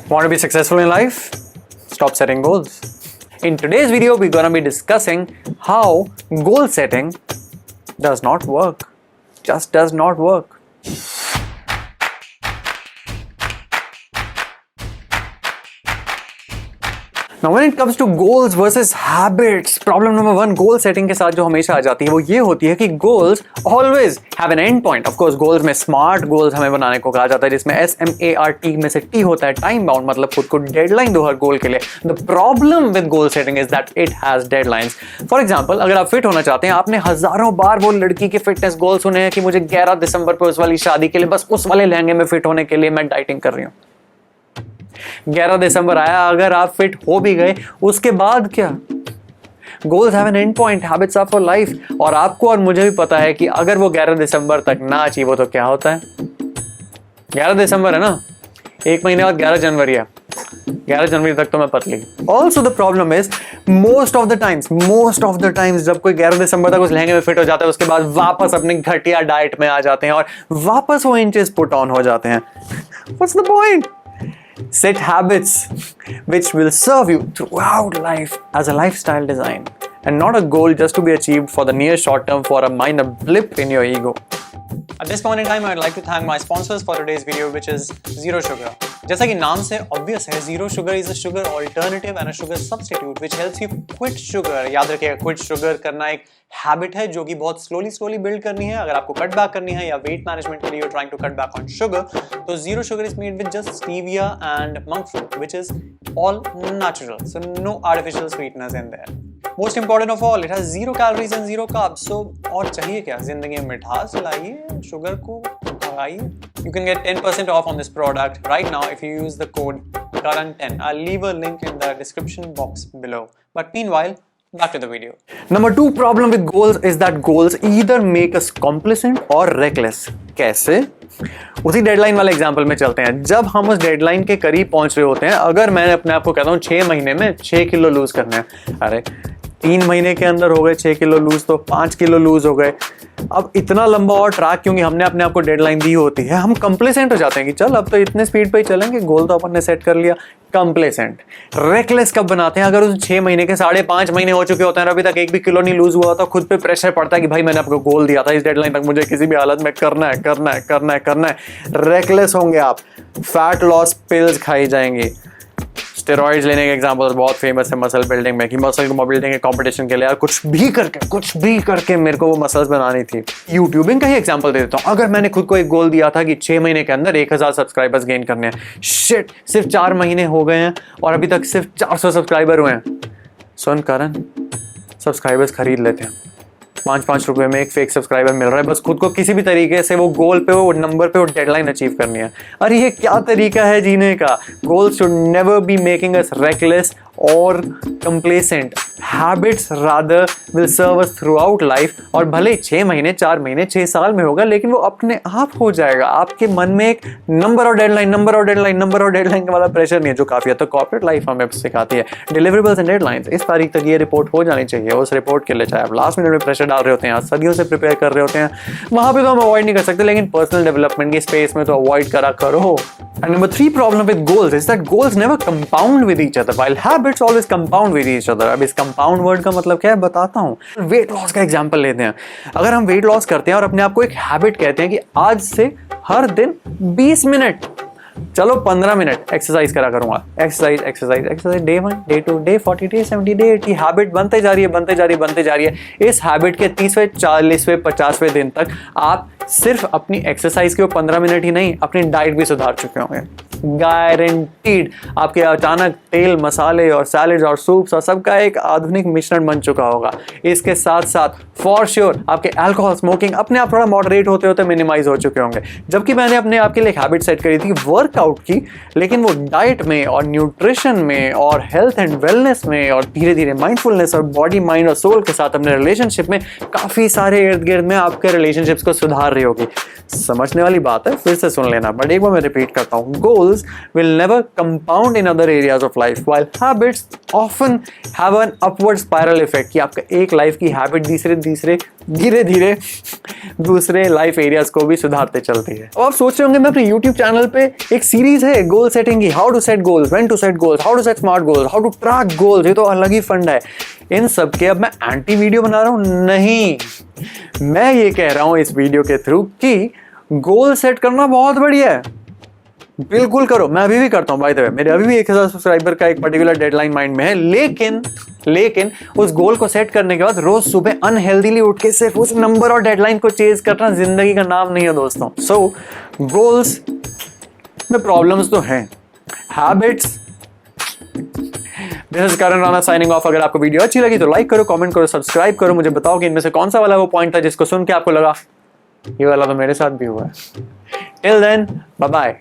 Want to be successful in life? Stop setting goals. In today's video, we're gonna be discussing how goal setting does not work. Just does not work. Now when it comes to goals versus habits, problem number one goal setting के साथ जो हमेशा आ जाती है वो ये होती है कि goals always have an end point. Of course goals में smart goals हमें बनाने को कहा जाता है जिसमें SMART में से T होता है time bound, मतलब खुद को deadline दो हर goal के लिए. The problem with goal setting is that it has deadlines. For example, अगर आप fit होना चाहते हैं, आपने हजारों बार वो लड़की के fitness goal सुने हैं कि मुझे 11 दिसंबर पे उस वाली शादी के लिए बस उस वाले लहंगे में fit होने के लिए मैं डाइटिंग कर रही हूँ. 11 दिसंबर आया, अगर आप फिट हो भी गए उसके बाद क्या? Goals have an end point, habits are for life. और आपको और मुझे भी पता है कि अगर वो 11 दिसंबर तक ना अचीव हो तो क्या होता है. 11 दिसंबर है ना, एक महीने बाद 11 जनवरी है. 11 जनवरी तक तो मैं पतली. Also the problem is most of the times जब कोई 11 दिसंबर तक उस लहंगे में फिट हो जाता है उसके बाद वापस अपने घटिया डाइट में आ जाते हैं और वापस वो इंचेस पुट ऑन हो जाते हैं. What's the point? Set habits which will serve you throughout life as a lifestyle design and not a goal just to be achieved for the near short term for a minor blip in your ego. At this point in time, I'd like to thank my sponsors for today's video, which is Zero Sugar. जैसा कि नाम से obvious है, Zero Sugar is a sugar alternative and a sugar substitute which helps you quit sugar. याद रखिएगा, quit sugar करना एक habit है जो कि बहुत स्लोली बिल्ड करनी है. अगर आपको कट बैक करनी है या वेट मैनेजमेंट के लिए you're trying to cut back on sugar, तो Zero Sugar is made with just stevia and monk fruit, which is all natural, so no artificial sweeteners in there. Most important of all, it has 0 calories and 0 carbs. So और चाहिए क्या? जिंदगी में मिठास लाइए, sugar को भगाइए. You can get 10% off on this product right now if you use the code Karan10. I'll leave a link in the description box below. But meanwhile, back to the video. Number 2 problem with goals is that goals either make us complacent or reckless. कैसे? उसी deadline वाले example में चलते हैं. जब हम उस deadline के करीब पहुंच रहे होते हैं, अगर मैं अपने आप को कहता हूं 6 महीने में 6 किलो लूज करना है, अरे 3 महीने के अंदर हो गए 6 किलो लूज, तो 5 किलो लूज हो गए. अब इतना लंबा और ट्रैक क्योंकि हमने अपने आप को डेडलाइन दी होती है, हम कंप्लेसेंट हो जाते हैं कि चल अब तो इतने स्पीड पे ही चलेंगे, गोल तो अपन ने सेट कर लिया. कंप्लेसेंट. रेकलेस कब बनाते हैं? अगर उस 6 महीने के 5.5 महीने हो चुके होते हैं, अभी तक 1 भी किलो नहीं लूज हुआ, तो खुद पे प्रेशर पड़ता है कि भाई मैंने आपको गोल दिया था, इस डेडलाइन तक मुझे किसी भी हालत में करना है. रेकलेस होंगे आप. फैट लॉस पिल्स खाई जाएंगी. स्टेरॉइड्स लेने के एग्जांपल बहुत फेमस है मसल बिल्डिंग में कि मसल को बिल्डिंग के कंपटीशन के लिए यार कुछ भी करके मेरे को वो मसल्स बनानी थी. यूट्यूबिंग का ही एग्जांपल दे देता हूँ. अगर मैंने खुद को एक गोल दिया था कि 6 महीने के अंदर 1000 सब्सक्राइबर्स गेन करने हैं, शिट सिर्फ 4 महीने हो गए हैं और अभी तक सिर्फ 400 सब्सक्राइबर हुए हैं. सुन करण, सब्सक्राइबर्स खरीद लेते हैं. 5-5 रुपए में एक फेक सब्सक्राइबर मिल रहा है, बस खुद को किसी भी तरीके से वो गोल पे, वो नंबर पे, वो डेडलाइन अचीव करनी है. अरे ये क्या तरीका है जीने का? Goals should never be making us reckless और complacent. Habits rather will serve us throughout life. और भले 6 महीने 4 महीने 6 साल में होगा, लेकिन वो अपने आप हो जाएगा. आपके मन में एक नंबर और डेडलाइन वाला प्रेशर नहीं है, जो काफी हद तक कॉर्पोरेट लाइफ हमें सिखाती है. डिलीवरेबल्स एंड डेडलाइंस, इस तारीख तक ये रिपोर्ट हो जानी चाहिए. उस रिपोर्ट के लिए चाहे आप लास्ट मिनट में प्रेशर डाल रहे होते हैं, सदियों से प्रिपेयर कर रहे होते हैं, वहां पे तो हम अवॉइड नहीं कर सकते, लेकिन पर्सनल डेवलपमेंट की स्पेस में तो अवॉइड करो. And number 3 problem with goals is that goals never compound with each other while habits always compound with each other. अब इस compound word का मतलब क्या है बताता हूँ. वेट लॉस का एग्जांपल लेते हैं. अगर हम वेट लॉस करते हैं और अपने आप को एक हैबिट कहते हैं कि आज से हर दिन 20 मिनट, चलो 15 मिनट एक्सरसाइज करा करूंगा. Exercise day 1 day 2 day 40 day 70 day 80, habit बनते जा रही है. इस हैबिट के 30वें 40वें 50वें दिन तक आप सिर्फ अपनी एक्सरसाइज के 15 मिनट ही नहीं, अपनी डाइट भी सुधार चुके होंगे. गारंटीड आपके अचानक तेल मसाले और सैलेड्स और सूप्स और सबका एक आधुनिक मिश्रण बन चुका होगा. इसके साथ साथ फॉर श्योर आपके अल्कोहल स्मोकिंग अपने आप थोड़ा मॉडरेट होते मिनिमाइज हो चुके होंगे. जबकि मैंने अपने आप के लिए एक हैबिट सेट करी थी वर्कआउट की, लेकिन वो डाइट में और न्यूट्रिशन में और हेल्थ एंड वेलनेस में और धीरे धीरे माइंडफुलनेस और बॉडी माइंड और सोल के साथ अपने रिलेशनशिप में काफी सारे इर्द गिर्द में आपके रिलेशनशिप्स को सुधार रही होगी। समझने वाली बात है, फिर से सुन लेना, बट एक बार मैं रिपीट करता हूँ। Goals will never compound in other areas of life, while habits often have an upward spiral effect, कि आपका एक लाइफ की हैबिट धीरे धीरे दूसरे लाइफ एरियाज को भी सुधारते चलती है। अब आप सोच रहे होंगे मैं अपने यूट्यूब चैनल पे एक सीरीज है गोल सेटिंग की, how to set goals, when to set goals, how to set smart goals, how to track goals, ये तो अलग ही फंड है। इन सब के अब मैं एंटी वीडियो बना रहा हूं? नहीं, मैं ये कह रहा हूं इस वीडियो के थ्रू कि गोल सेट करना बहुत बढ़िया है, बिल्कुल करो। मैं अभी भी करता हूं, बाय द वे मेरे अभी भी 1000 सब्सक्राइबर का एक पर्टिकुलर डेडलाइन माइंड में है, लेकिन उस गोल को सेट करने के बाद रोज सुबह अनहेल्दीली उठ के सिर्फ उस नंबर और डेडलाइन को चेज करना जिंदगी का नाम नहीं है दोस्तों। सो गोल्स में प्रॉब्लम्स तो हैं, habits. This is Karan Rana signing off. अगर आपको वीडियो अच्छी लगी तो लाइक करो, कमेंट करो, सब्सक्राइब करो। मुझे बताओ कि इनमें से कौन सा वाला वो पॉइंट था जिसको सुन के आपको लगा ये वाला तो मेरे साथ भी हुआ है। Till then, bye bye.